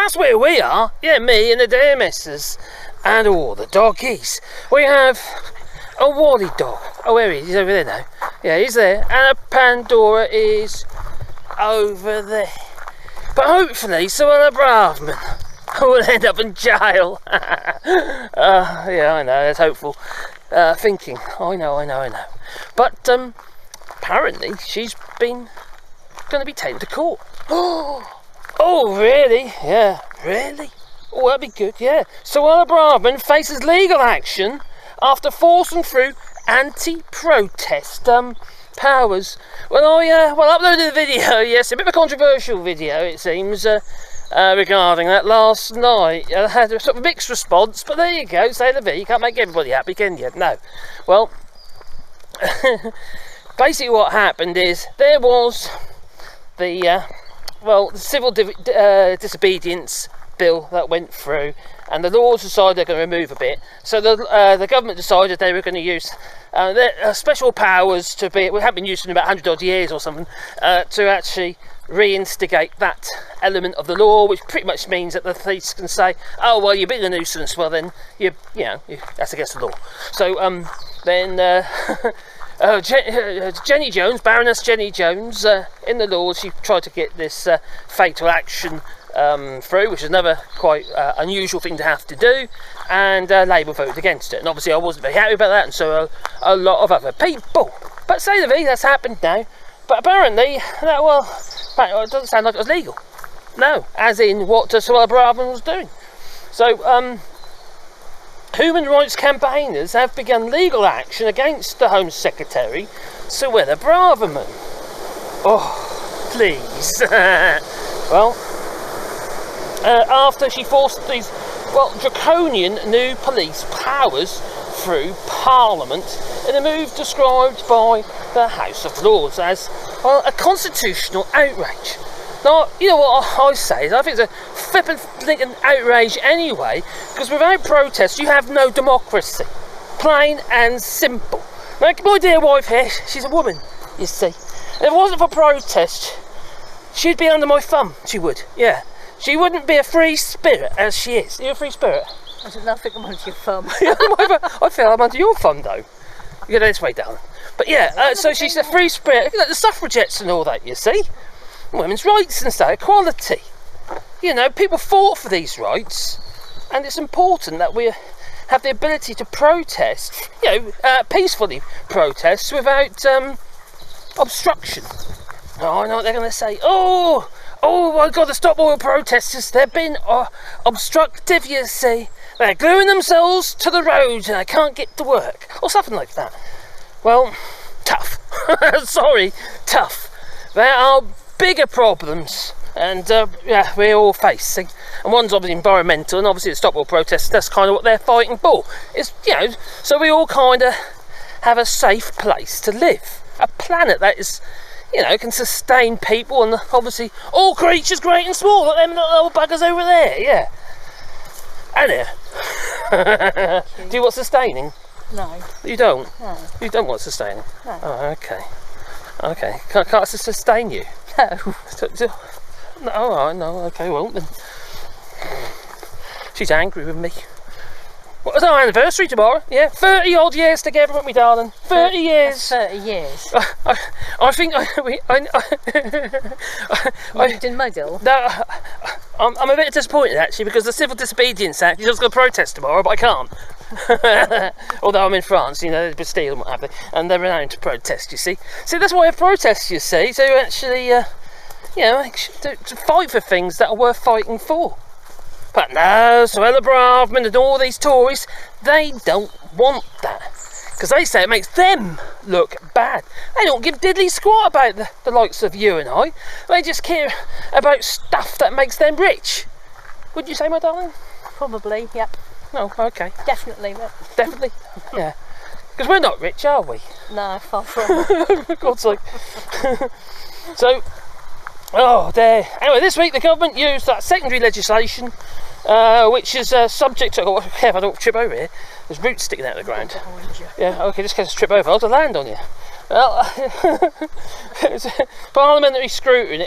that's where we are. Yeah, me and the dear missus and all the doggies. We have a Wally dog. Oh, where he is? He's over there now. Yeah, he's there. And a Pandora is over there. But hopefully, Suella Braverman will end up in jail. Yeah, I know, that's hopeful thinking. I know. But apparently, she's been going to be taken to court. Oh, really? Yeah, really? Oh, that'd be good, yeah. Suella Braverman faces legal action after forcing through anti-protest powers. Well, I uploaded a video, yes, a bit of a controversial video, it seems, regarding that last night. I had a sort of mixed response, but there you go, say the V. You can't make everybody happy, can you? No. Well, basically what happened is there was the civil disobedience bill that went through, and the Lords decided they're going to remove a bit. So the government decided they were going to use their special powers to be, we haven't been used in about 100 odd years or something, to actually reinstigate that element of the law, which pretty much means that the police can say, oh, well, you've been a nuisance, well then, that's against the law. So then Jenny Jones, Baroness Jenny Jones, in the Lords, she tried to get this fatal action through, which is another quite unusual thing to have to do, and Labour voted against it. And obviously I wasn't very happy about that, and so a lot of other people. But say the V, that's happened now. But apparently, it doesn't sound like it was legal. No, as in what Suella Braverman was doing. So, human rights campaigners have begun legal action against the Home Secretary, Suella Braverman. Oh, please. Well, after she forced these, draconian new police powers through Parliament in a move described by the House of Lords as, a constitutional outrage. Now, you know what I say is I think it's a flippin' blinking outrage anyway, because without protest you have no democracy. Plain and simple. Like my dear wife here, she's a woman, you see. If it wasn't for protest, she'd be under my thumb, she would, yeah. She wouldn't be a free spirit as she is. Are you a free spirit? I don't know, I think I'm under your thumb. I feel I'm under your thumb though. You go this way down. But yeah, so she's a free spirit. Look at the suffragettes and all that, you see. Women's rights and stuff, equality. You know, people fought for these rights, and it's important that we have the ability to protest, peacefully protest without obstruction. Oh, I know what they're going to say. Oh, I've got to stop all protesters. They've been obstructive, you see. They're gluing themselves to the road and I can't get to work. Or something like that. Well, tough. Sorry, tough. There are bigger problems, and we're all facing. And one's obviously environmental, and obviously the stop all protests, that's kind of what they're fighting for. It's, so we all kind of have a safe place to live. A planet that is, can sustain people, and obviously all creatures great and small, like them little buggers over there, yeah. And here. Do you want sustaining? No. You don't? No. You don't want sustaining? No. Oh, okay. Okay. Can't I sustain you? No. No, alright, no, okay, well then. She's angry with me. What was our anniversary tomorrow? Yeah, 30 odd years together, weren't we, darling? 30 years. That's 30 years. I think You lived in Muddill? No, I'm a bit disappointed actually, because the Civil Disobedience Act, you're just going to protest tomorrow, but I can't. Although I'm in France, the Bastille and what have they, and they're renowned to protest, you see. See, that's why I have protests, you see, to actually, to fight for things that are worth fighting for. But no, Suella Braverman and all these Tories, they don't want that. Because they say it makes them look bad. They don't give diddly squat about the likes of you and I. They just care about stuff that makes them rich. Would you say, my darling? Probably, yep. No, okay. Definitely. Definitely? Yeah. Because we're not rich, are we? No, far from. For God's sake. So, there. Anyway, this week the government used that secondary legislation, which is subject to. Oh, careful, I don't trip over here. There's roots sticking out of the ground. Yeah, okay, just in case I trip over, I'll have to land on you. Well, it's parliamentary scrutiny.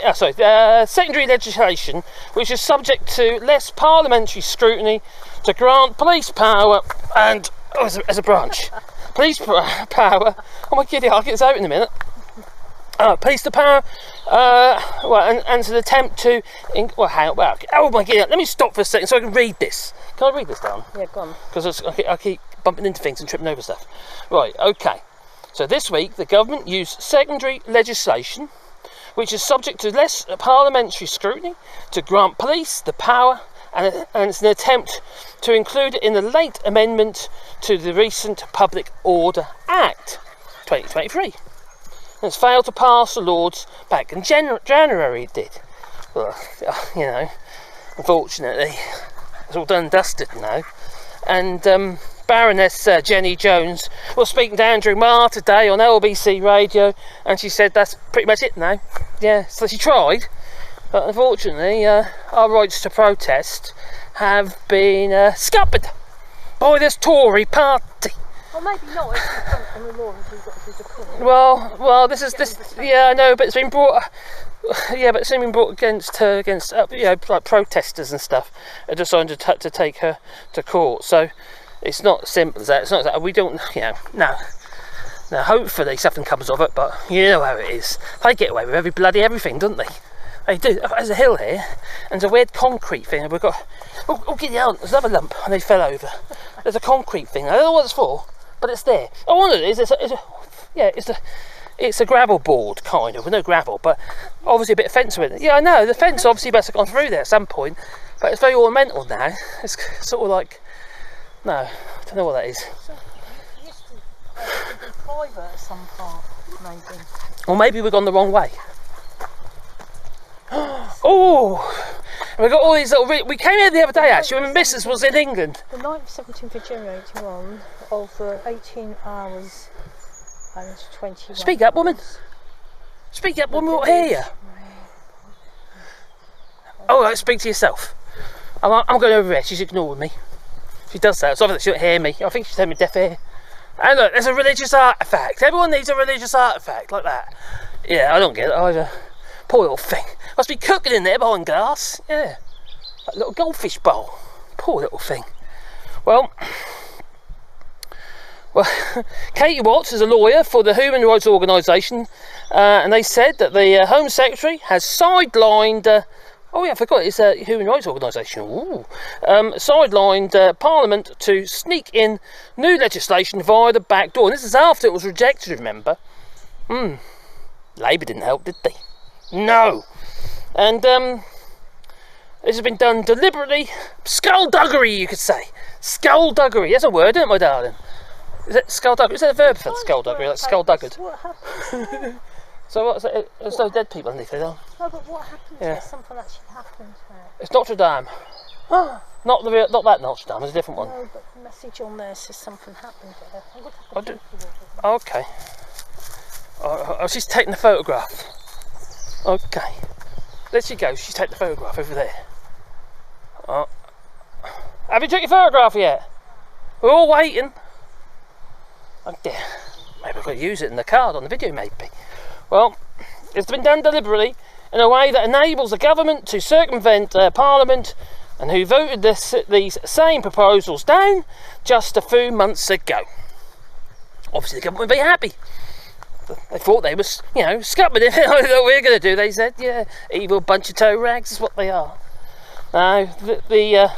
Secondary legislation, which is subject to less parliamentary scrutiny, to grant police power and as a branch, police power. Oh my giddy! I'll get this out in a minute. Police the power. And to the attempt to. Oh my giddy! Let me stop for a second so I can read this. Can I read this down? Yeah, go on. Because I keep bumping into things and tripping over stuff. Right. Okay. So this week, the government used secondary legislation, which is subject to less parliamentary scrutiny, to grant police the power, and it's an attempt to include it in the late amendment to the recent Public Order Act 2023. And it's failed to pass the Lords back in January. It did. Well, unfortunately, it's all done and dusted now. And Baroness Jenny Jones was speaking to Andrew Marr today on LBC radio, and she said that's pretty much it now. Yeah, so she tried, but unfortunately our rights to protest have been scuppered by this Tory party. Well, maybe not. If you come from the law, you've got to do the court. Well, this. Yeah, I know, but it's been brought. Yeah, but it's been brought against like protesters and stuff are decided to take her to court. So it's not as simple as that. It's not that we don't. No. Now, hopefully something comes of it, but you know how it is. They get away with everything, don't they? They do. There's a hill here, and there's a weird concrete thing. And we've got. Oh, get out! There's another lump, and they fell over. There's a concrete thing. I don't know what it's for, but it's there. Oh, what it is? It's a gravel board, kind of. Well, no gravel, but obviously a bit of fence with it. Yeah, I know. The fence obviously must have gone through there at some point, but it's very ornamental now. It's sort of like. No, I don't know what that is. So, it used to be private at some part, maybe. Or maybe we've gone the wrong way. Oh! And we got all these little. We came here the other day actually when Mrs. was in England. The 17th of January 81 of 18 hours and 21. Speak up, woman. Speak up, woman. We'll hear you. Oh, right, speak to yourself. I'm going over here. She's ignoring me. She does that. It's obvious she don't hear me. I think she's having deaf ear. And look, there's a religious artefact. Everyone needs a religious artefact like that. Yeah, I don't get it either. Poor little thing. Must be cooking in there behind glass. Yeah. Like a little goldfish bowl. Poor little thing. Well, Katie Watts is a lawyer for the human rights organisation, and they said that the Home Secretary has sidelined. Oh yeah, I forgot, it's a human rights organisation. Sidelined Parliament to sneak in new legislation via the back door. And this is after it was rejected, remember? Labour didn't help, did they? No. And this has been done deliberately. Skullduggery, you could say. Skullduggery. That's a word, isn't it, my darling? Is it skullduggery? Is that a verb for skullduggery? Like skullduggered? What happened? So what's it? There's no dead people underneath it, though. No, but what happened to it? Something actually happened to it. It's Notre Dame. Not that Notre Dame. It's a different one. No, but the message on there says something happened to it. I'm going to have to Okay. Oh, she's taking the photograph. Okay. There she goes. She's taking the photograph over there. Have you took your photograph yet? We're all waiting. Oh dear. Maybe we've got to use it in the card on the video, maybe. Well, it's been done deliberately in a way that enables the government to circumvent Parliament, and who voted these same proposals down just a few months ago. Obviously the government would be happy. They thought they was, scuppered it. I know what we're going to do. They said, yeah, evil bunch of toe rags is what they are. Now, the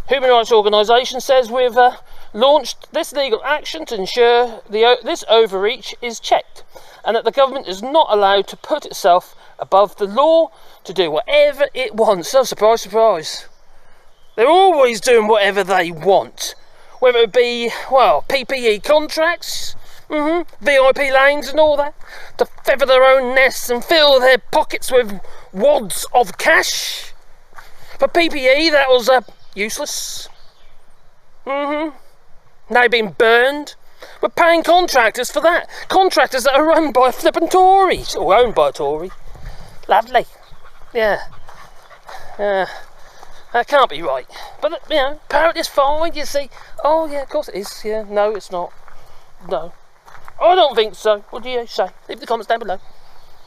human rights organisation says we've launched this legal action to ensure this overreach is checked, and that the government is not allowed to put itself above the law to do whatever it wants. So, surprise, surprise. They're always doing whatever they want. Whether it be, PPE contracts, VIP lanes and all that, to feather their own nests and fill their pockets with wads of cash. For PPE, that was useless. Now being burned. We're paying contractors for that. Contractors that are run by flippin' Tories, or owned by a Tory. Lovely. Yeah. That can't be right. But, apparently it's fine, you see. Oh, yeah, of course it is. Yeah, no, it's not. No. I don't think so. What do you say? Leave the comments down below.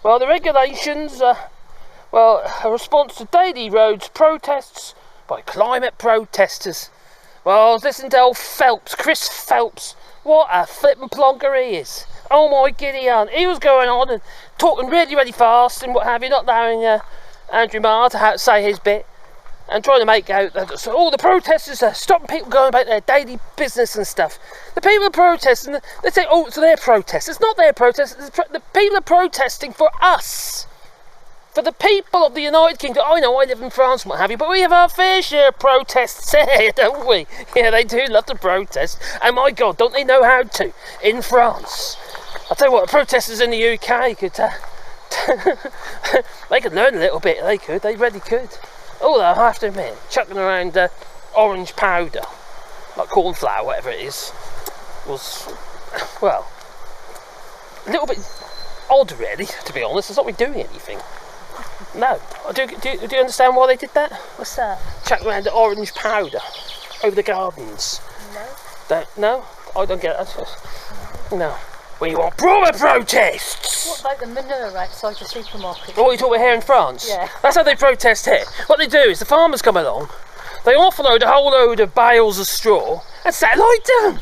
Well, the regulations, well, a response to daily roads protests by climate protesters. Well, I was listening to old Phelps, Chris Phelps. What a flippin' plonker he is. Oh my giddy aunt. He was going on and talking really, really fast and what have you, not allowing Andrew Marr to say his bit. And trying to make out that all the protesters are stopping people going about their daily business and stuff. The people are protesting, they say, oh, it's their protest. It's not their protest, the people are protesting for us. For the people of the United Kingdom. I know I live in France and what have you, but we have our fair share of protests here, don't we? Yeah, they do love to protest. And my God, don't they know how to? In France. I'll tell you what, the protesters in the UK could... they could learn a little bit, they really could. Oh, I have to admit, chucking around orange powder, like cornflour, whatever it is, was, well, a little bit odd, really, to be honest. It's not me doing anything. No. Do you understand why they did that? What's that? Chucking around the orange powder over the gardens. No. No? I don't get it. No. We want proper protests! What about the manure outside the supermarket? What are you talking about here in France? Yeah. That's how they protest here. What they do is the farmers come along, they offload a whole load of bales of straw and satellite down.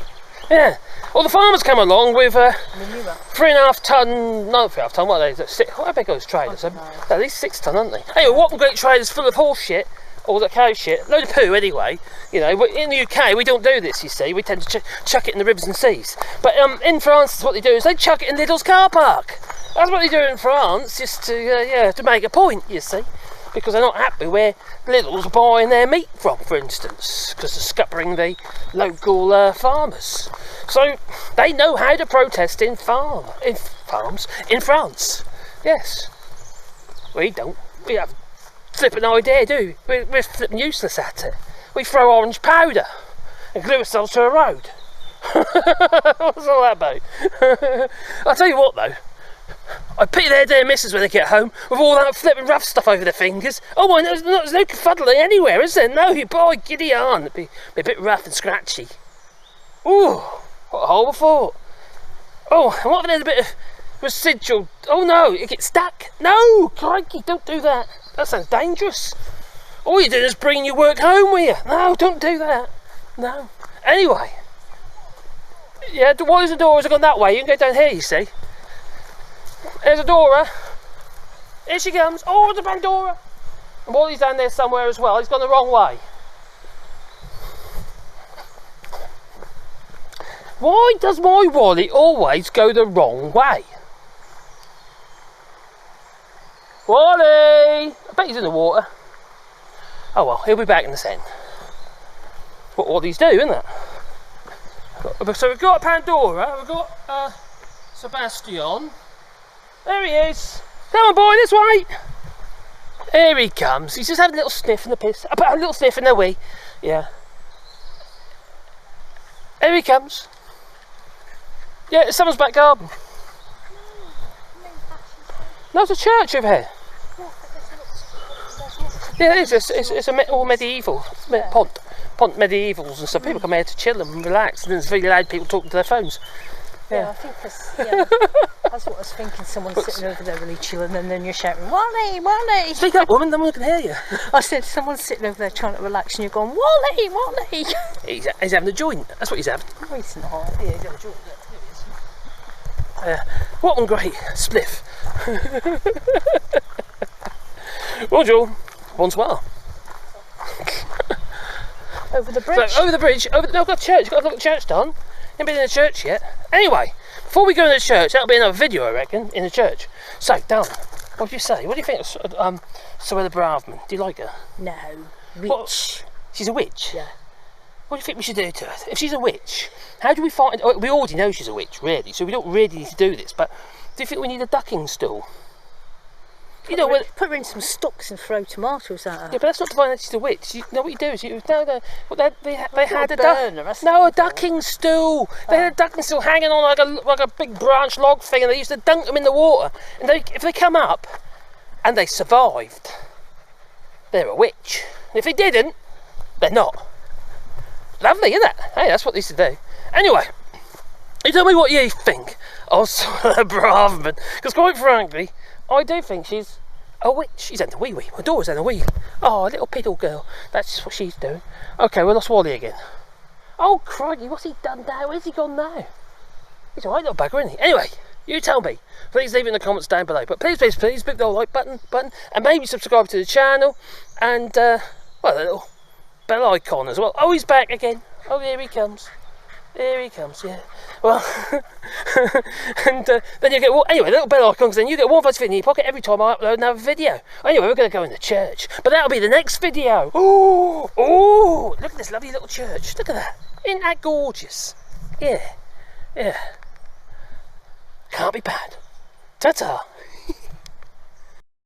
Yeah. Well, the farmers come along with manure. 3.5 tonne, no 3.5 tonne, what are they? How big are those trailers? At least 6 tonne, aren't they? Anyway, what great trailers full of horse shit, or the cow shit, load of poo anyway. You know, in the UK we don't do this, you see. We tend to chuck it in the rivers and seas. But in France, what they do is they chuck it in Lidl's car park. That's what they do in France, just to make a point, you see. Because they're not happy where Lidl's buying their meat from, for instance, because they're scuppering the local farmers. So they know how to protest in France. Yes. We don't. We have flipping idea, do we? We're flipping useless at it. We throw orange powder and glue ourselves to a road. What's all that about? I'll tell you what though, I pity their dear missus when they get home with all that flipping rough stuff over their fingers. Oh my, there's no fuddling anywhere, is there? No, you boy, giddy on. It'd be a bit rough and scratchy. Ooh, what a horrible thought. Oh, and what if there's a bit of residual? Oh no, it gets stuck. No, crikey, don't do that. That sounds dangerous. All you're doing is bringing your work home with you. No, don't do that. No. Anyway. Yeah, what is the door? Has it gone that way? You can go down here, you see. There's Adora. Here she comes. Oh, it's a Pandora. And Wally's down there somewhere as well. He's gone the wrong way. Why does my Wally always go the wrong way? Wally! I bet he's in the water. Oh well, he'll be back in a second. What these do, isn't it? So we've got Pandora, we've got Sebastian. There he is. Come on boy, this way. Here he comes. He's just having a little sniff in the piss. A little sniff in the wee. Yeah. Here he comes. Yeah, it's someone's back garden. No, it's a church over here. Yeah, it is. It's all medieval. Pont medievals and stuff. People come here to chill and relax, and there's really loud people talking to their phones. Yeah, I think that's what I was thinking. Someone's sitting over there really chilling, and then you're shouting, Wally, Wally! Speak up, woman, no one can hear you. I said, someone's sitting over there trying to relax, and you're going, Wally, Wally! He's having a joint. That's what he's having. No, he's not. Yeah, he's having a joint. What one great spliff. Bonjour. Bonsoir. Over the bridge? So, over the bridge. No, I've got church. Got to look at church done. Ain't been in the church yet. Anyway, before we go into the church, that'll be another video, I reckon, in the church. So, Darren, what do you say? What do you think of Suella Braverman? Do you like her? No. Witch. What? She's a witch? Yeah. What do you think we should do to her? If she's a witch, how do we find... We already know she's a witch, really, so we don't really need to do this, but do you think we need a ducking stool? Put her in some stocks and throw tomatoes at her. Yeah, but that's not to find out she's a witch. You know what you do is they had a ducking stool. They had a ducking stool hanging on like a big branch log thing, and they used to dunk them in the water. And if they come up and they survived, they're a witch. And if they didn't, they're not. Lovely, isn't it? Hey, that's what they used to do. Anyway, you tell me what you think of Suella Braverman. Because quite frankly, I do think she's a witch. She's in the wee wee. My daughter's in the wee. Oh, a little piddle girl. That's what she's doing. Okay, we lost Wally again. Oh, crikey, what's he done now? Where's he gone now? He's a right little bugger, isn't he? Anyway, you tell me. Please leave it in the comments down below. But please, please, please, click the like button, and maybe subscribe to the channel, and, well, a little bell icon as well. Oh, he's back again. Oh, here he comes. Here he comes, yeah. Well, and then you get, well, anyway, the little bell icon, because then you get one notification in your pocket every time I upload another video. Anyway, we're going to go in the church, but that'll be the next video. Oh, oh, look at this lovely little church. Look at that. Isn't that gorgeous? Yeah, yeah. Can't be bad. Ta-ta.